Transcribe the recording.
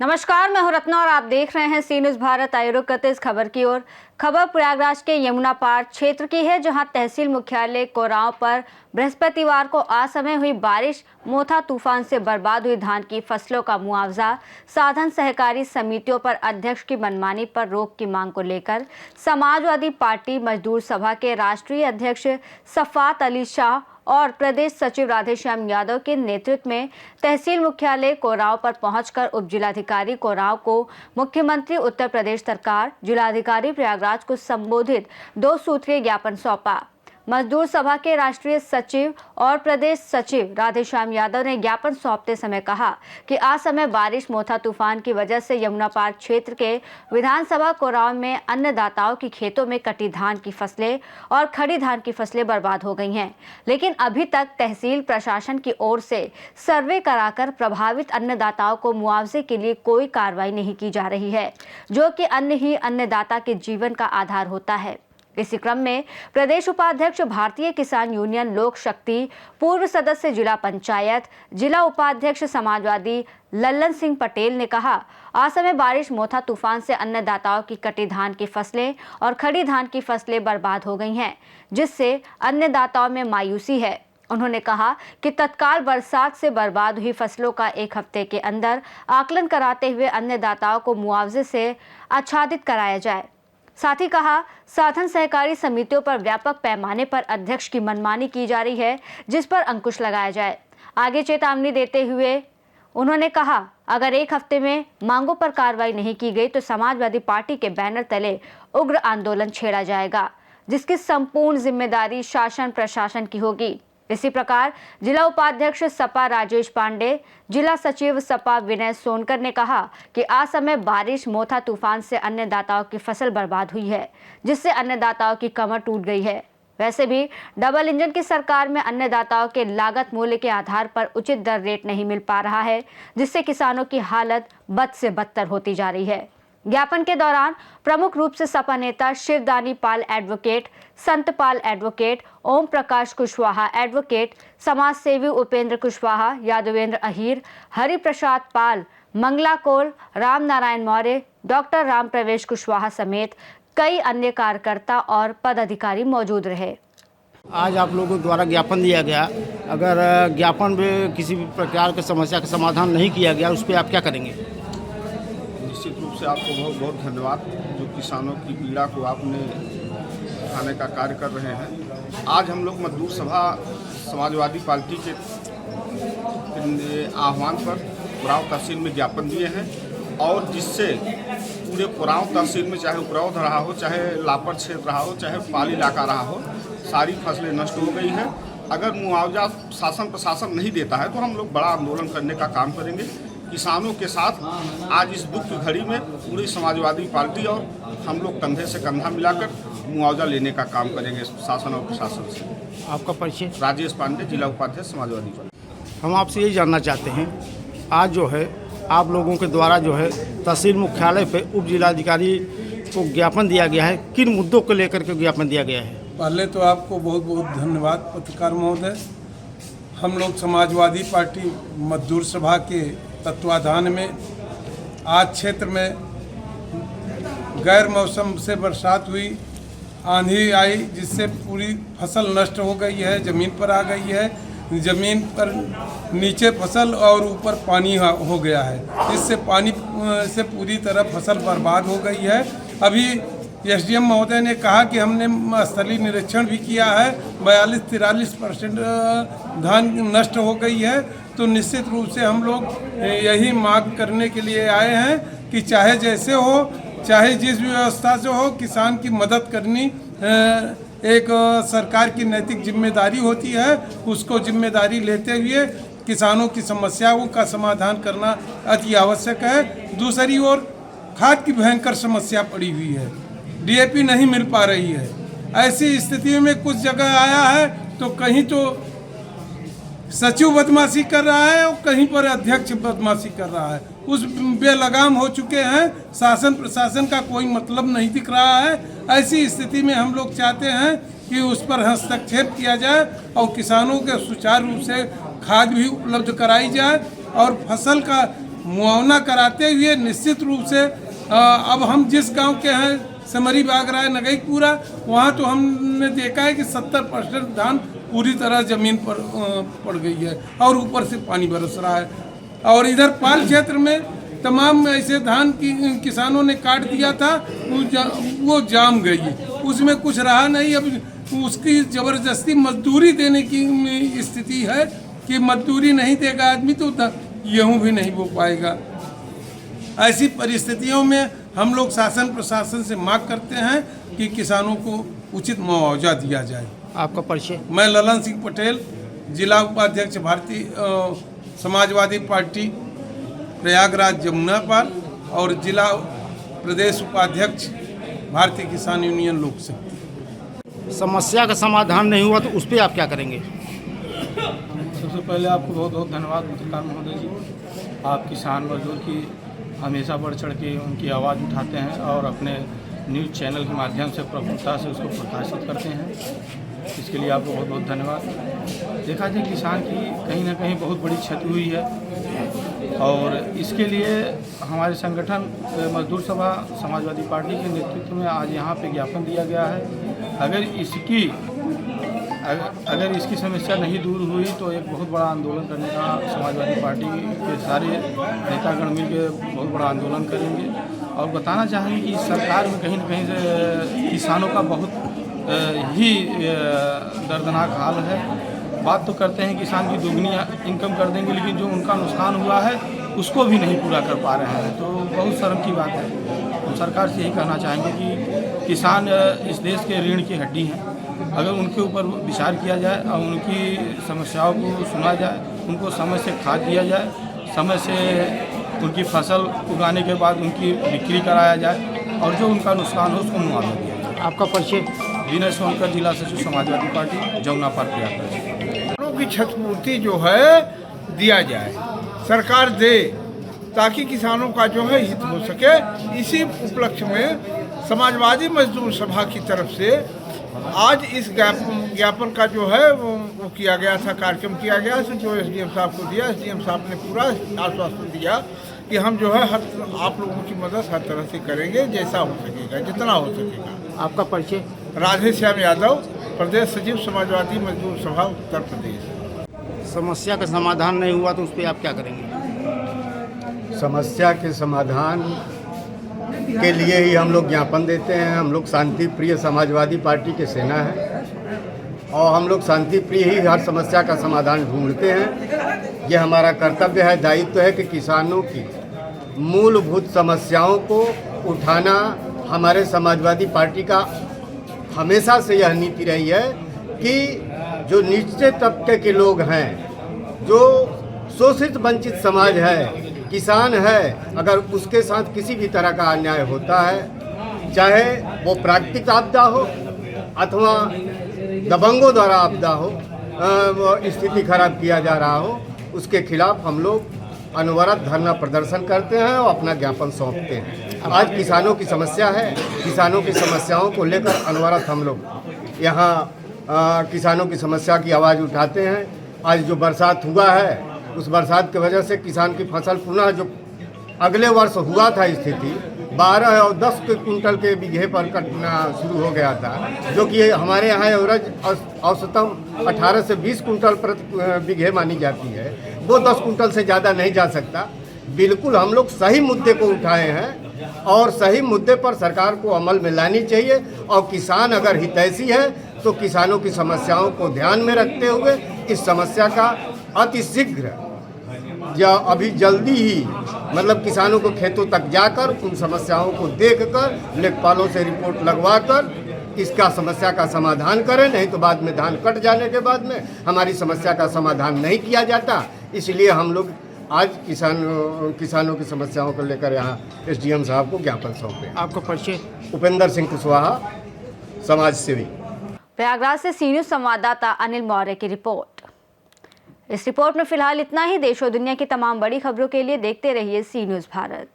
नमस्कार, मैं हूं रत्ना और आप देख रहे हैं सी न्यूज़ भारत। आइए रुक करते इस खबर की ओर। खबर प्रयागराज के यमुना पार क्षेत्र की है, जहां तहसील मुख्यालय कोरांव पर बृहस्पतिवार को असमय हुई बारिश, मोथा तूफान से बर्बाद हुई धान की फसलों का मुआवजा, साधन सहकारी समितियों पर अध्यक्ष की मनमानी पर रोक की मांग को लेकर समाजवादी पार्टी मजदूर सभा के राष्ट्रीय अध्यक्ष सफात अली शाह और प्रदेश सचिव राधेश्याम यादव के नेतृत्व में तहसील मुख्यालय कोरांव पर पहुंचकर उप जिलाधिकारी कोरांव को मुख्यमंत्री उत्तर प्रदेश सरकार, जिलाधिकारी प्रयागराज को संबोधित 2 सूत्रीय ज्ञापन सौंपा। मजदूर सभा के राष्ट्रीय सचिव और प्रदेश सचिव राधेश्याम यादव ने ज्ञापन सौंपते समय कहा कि असमय बारिश, मोथा तूफान की वजह से यमुना पार क्षेत्र के विधानसभा कोरांव में अन्नदाताओं की खेतों में कटी धान की फसलें और खड़ी धान की फसलें बर्बाद हो गई हैं। लेकिन अभी तक तहसील प्रशासन की ओर से सर्वे कराकर प्रभावित अन्नदाताओं को मुआवजे के लिए कोई कार्रवाई नहीं की जा रही है, जो कि अन्न ही अन्नदाता के जीवन का आधार होता है। इसी क्रम में प्रदेश उपाध्यक्ष भारतीय किसान यूनियन लोक शक्ति, पूर्व सदस्य जिला पंचायत, जिला उपाध्यक्ष समाजवादी लल्लन सिंह पटेल ने कहा, असमय बारिश, मोथा तूफान से अन्नदाताओं की कटी धान की फसलें और खड़ी धान की फसलें बर्बाद हो गई हैं, जिससे अन्नदाताओं में मायूसी है। उन्होंने कहा कि तत्काल बरसात से बर्बाद हुई फसलों का 1 हफ्ते के अंदर आकलन कराते हुए अन्नदाताओं को मुआवजे से आच्छादित कराया जाए। साथ ही कहा, साधन सहकारी समितियों पर व्यापक पैमाने पर अध्यक्ष की मनमानी की जा रही है, जिस पर अंकुश लगाया जाए। आगे चेतावनी देते हुए उन्होंने कहा, अगर 1 हफ्ते में मांगों पर कार्रवाई नहीं की गई तो समाजवादी पार्टी के बैनर तले उग्र आंदोलन छेड़ा जाएगा, जिसकी संपूर्ण जिम्मेदारी शासन प्रशासन की होगी। इसी प्रकार जिला उपाध्यक्ष सपा राजेश पांडे, जिला सचिव सपा विनय सोनकर ने कहा कि असमय बारिश, मोथा तूफान से अन्नदाताओं की फसल बर्बाद हुई है, जिससे अन्नदाताओं की कमर टूट गई है। वैसे भी डबल इंजन की सरकार में अन्नदाताओं के लागत मूल्य के आधार पर उचित दर रेट नहीं मिल पा रहा है, जिससे किसानों की हालत बद से बदतर होती जा रही है। ज्ञापन के दौरान प्रमुख रूप से सपा नेता शिवदानी पाल एडवोकेट, संत पाल एडवोकेट, ओम प्रकाश कुशवाहा एडवोकेट, समाज सेवी उपेंद्र कुशवाहा, यादवेंद्र अहीर, हरि प्रसाद पाल, मंगला कोल, राम नारायण मौर्य, डॉक्टर राम प्रवेश कुशवाहा समेत कई अन्य कार्यकर्ता और पदाधिकारी मौजूद रहे। आज आप लोगों द्वारा ज्ञापन दिया गया, अगर ज्ञापन में किसी भी प्रकार की समस्या का समाधान नहीं किया गया, उस पर आप क्या करेंगे? निश्चित रूप से आपको बहुत बहुत धन्यवाद, जो किसानों की पीड़ा को आपने उठाने का कार्य कर रहे हैं। आज हम लोग मजदूर सभा समाजवादी पार्टी के आह्वान पर कोरांव तहसील में ज्ञापन दिए हैं, और जिससे पूरे कोरांव तहसील में चाहे उपरोध रहा हो, चाहे लापर क्षेत्र रहा हो, चाहे पाल इलाका रहा हो, सारी फसलें नष्ट हो गई हैं। अगर मुआवजा शासन प्रशासन नहीं देता है तो हम लोग बड़ा आंदोलन करने का काम करेंगे। किसानों के साथ आज इस दुख की घड़ी में पूरी समाजवादी पार्टी और हम लोग कंधे से कंधा मिलाकर मुआवजा लेने का काम करेंगे शासन और प्रशासन से। आपका परिचय? राजेश पांडे, जिला उपाध्यक्ष समाजवादी पार्टी। हम आपसे यही जानना चाहते हैं, आज जो है आप लोगों के द्वारा जो है तहसील मुख्यालय पे उप जिलाधिकारी को ज्ञापन दिया गया है, किन मुद्दों को लेकर के ज्ञापन दिया गया है? पहले तो आपको बहुत बहुत धन्यवाद पत्रकार महोदय। हम लोग समाजवादी पार्टी मजदूर सभा के तत्वाधान में आज क्षेत्र में गैर मौसम से बरसात हुई, आंधी आई, जिससे पूरी फसल नष्ट हो गई है, ज़मीन पर आ गई है। ज़मीन पर नीचे फसल और ऊपर पानी हो गया है, इससे पानी से पूरी तरह फसल बर्बाद हो गई है। अभी एसडीएम महोदय ने कहा कि हमने स्थलीय निरीक्षण भी किया है, 42-43% धान नष्ट हो गई है। तो निश्चित रूप से हम लोग यही मांग करने के लिए आए हैं कि चाहे जैसे हो, चाहे जिस भी व्यवस्था से हो, किसान की मदद करनी एक सरकार की नैतिक जिम्मेदारी होती है। उसको जिम्मेदारी लेते हुए किसानों की समस्याओं का समाधान करना अति आवश्यक है। दूसरी ओर खाद की भयंकर समस्या पड़ी हुई है, डीएपी नहीं मिल पा रही है। ऐसी स्थिति में कुछ जगह आया है तो कहीं तो सचिव बदमाशी कर रहा है और कहीं पर अध्यक्ष बदमाशी कर रहा है। उस बेलगाम हो चुके हैं, शासन प्रशासन का कोई मतलब नहीं दिख रहा है। ऐसी स्थिति में हम लोग चाहते हैं कि उस पर हस्तक्षेप किया जाए और किसानों के सुचारू रूप से खाद भी उपलब्ध कराई जाए और फसल का मुआवना कराते हुए निश्चित रूप से अब हम जिस गांव के हैं समरी बागराय नगईपुरा, वहाँ तो हमने देखा है कि 70% धान पूरी तरह जमीन पर पड़ गई है और ऊपर से पानी बरस रहा है। और इधर पाल क्षेत्र में तमाम ऐसे धान की किसानों ने काट दिया था, वो जाम गई, उसमें कुछ रहा नहीं। अब उसकी ज़बरदस्ती मजदूरी देने की स्थिति है कि मजदूरी नहीं देगा आदमी तो गेहूँ भी नहीं बो पाएगा। ऐसी परिस्थितियों में हम लोग शासन प्रशासन से मांग करते हैं कि किसानों को उचित मुआवजा दिया जाए। आपका परिचय? मैं ललन सिंह पटेल, जिला उपाध्यक्ष भारतीय समाजवादी पार्टी प्रयागराज जमुना पार और जिला प्रदेश उपाध्यक्ष भारतीय किसान यूनियन लोक शक्ति। समस्या का समाधान नहीं हुआ तो उस पर आप क्या करेंगे? सबसे पहले आपको बहुत बहुत धन्यवाद पत्रकार महोदय जी। आप किसान मजदूर की हमेशा बढ़ चढ़ के उनकी आवाज़ उठाते हैं और अपने न्यूज़ चैनल के माध्यम से प्रमुखता से उसको प्रकाशित करते हैं। इसके लिए आपको बहुत बहुत धन्यवाद। देखा जाए किसान की कहीं ना कहीं बहुत बड़ी क्षति हुई है और इसके लिए हमारे संगठन मजदूर सभा समाजवादी पार्टी के नेतृत्व में आज यहाँ पे ज्ञापन दिया गया है। अगर इसकी समस्या नहीं दूर हुई तो एक बहुत बड़ा आंदोलन करने का समाजवादी पार्टी के सारे नेतागण मिल के बहुत बड़ा आंदोलन करेंगे। और बताना चाहेंगे कि सरकार में कहीं न कहीं से किसानों का बहुत ही दर्दनाक हाल है। बात तो करते हैं किसान की दुगनी इनकम कर देंगे, लेकिन जो उनका नुकसान हुआ है उसको भी नहीं पूरा कर पा रहे हैं, तो बहुत शर्म की बात है। हम सरकार से यही कहना चाहेंगे कि किसान इस देश के रीढ़ की हड्डी हैं। अगर उनके ऊपर विचार किया जाए और उनकी समस्याओं को सुना जाए, उनको समय से खाद दिया जाए, समय से उनकी फसल उगाने के बाद उनकी बिक्री कराया जाए और जो उनका नुकसान हो उसको मुआवजा दिया जाए। आपका परिचय? विनय सोनकर, जिला सचिव समाजवादी पार्टी जमुना पार प्रयागराज। किसानों की क्षतिपूर्ति जो है दिया जाए, सरकार दे, ताकि किसानों का जो है हित हो सके। इसी उपलक्ष्य में समाजवादी मजदूर सभा की तरफ से आज इस ज्ञापन का जो है वो किया गया था, कार्यक्रम किया गया था, जो एसडीएम साहब को दिया। एसडीएम साहब ने पूरा आश्वासन दिया कि हम जो है आप लोगों की मदद हर तरह से करेंगे, जैसा हो सकेगा, जितना हो सकेगा। आपका परिचय? राधे श्याम यादव, प्रदेश सचिव समाजवादी मजदूर सभा उत्तर प्रदेश। समस्या का समाधान नहीं हुआ तो उस पर आप क्या करेंगे? समस्या के समाधान के लिए ही हम लोग ज्ञापन देते हैं। हम लोग शांति प्रिय समाजवादी पार्टी के सेना है और हम लोग शांति प्रिय ही हर समस्या का समाधान ढूंढते हैं। ये हमारा कर्तव्य है, दायित्व है कि किसानों की मूलभूत समस्याओं को उठाना हमारे समाजवादी पार्टी का हमेशा से यह नीति रही है कि जो निचले तबके के लोग हैं, जो शोषित वंचित समाज है, किसान है, अगर उसके साथ किसी भी तरह का अन्याय होता है, चाहे वो प्राकृतिक आपदा हो अथवा दबंगों द्वारा आपदा हो, स्थिति खराब किया जा रहा हो, उसके खिलाफ हम लोग अनवरत धरना प्रदर्शन करते हैं और अपना ज्ञापन सौंपते हैं। आज किसानों की समस्या है, किसानों की समस्याओं को लेकर अनवरत हम लोग यहाँ किसानों की समस्या की आवाज़ उठाते हैं। आज जो बरसात हुआ है, उस बरसात की वजह से किसान की फसल पुनः जो अगले वर्ष हुआ था स्थिति 12 और 10 के कुंटल के बीघे पर कटना शुरू हो गया था, जो कि हमारे यहाँ एवरेज औसतम 18 से 20 कुंटल प्रति बीघे मानी जाती है, वो 10 कुंटल से ज़्यादा नहीं जा सकता। बिल्कुल हम लोग सही मुद्दे को उठाए हैं और सही मुद्दे पर सरकार को अमल में लानी चाहिए। और किसान अगर हितैषी है तो किसानों की समस्याओं को ध्यान में रखते हुए इस समस्या का अतिशीघ्र या अभी जल्दी ही मतलब किसानों को खेतों तक जाकर उन समस्याओं को देखकर लेखपालों से रिपोर्ट लगवाकर इसका समस्या का समाधान करें। नहीं तो बाद में धान कट जाने के बाद में हमारी समस्या का समाधान नहीं किया जाता। इसलिए हम लोग आज किसानों की समस्याओं को लेकर यहाँ एसडीएम साहब को ज्ञापन सौंपे। आपका परिचय? उपेंद्र सिंह कुशवाहा, समाज सेवी। प्रयागराज से सी न्यूज़ संवाददाता अनिल मौर्य की रिपोर्ट। इस रिपोर्ट में फिलहाल इतना ही। देश और दुनिया की तमाम बड़ी खबरों के लिए देखते रहिए सी न्यूज़ भारत।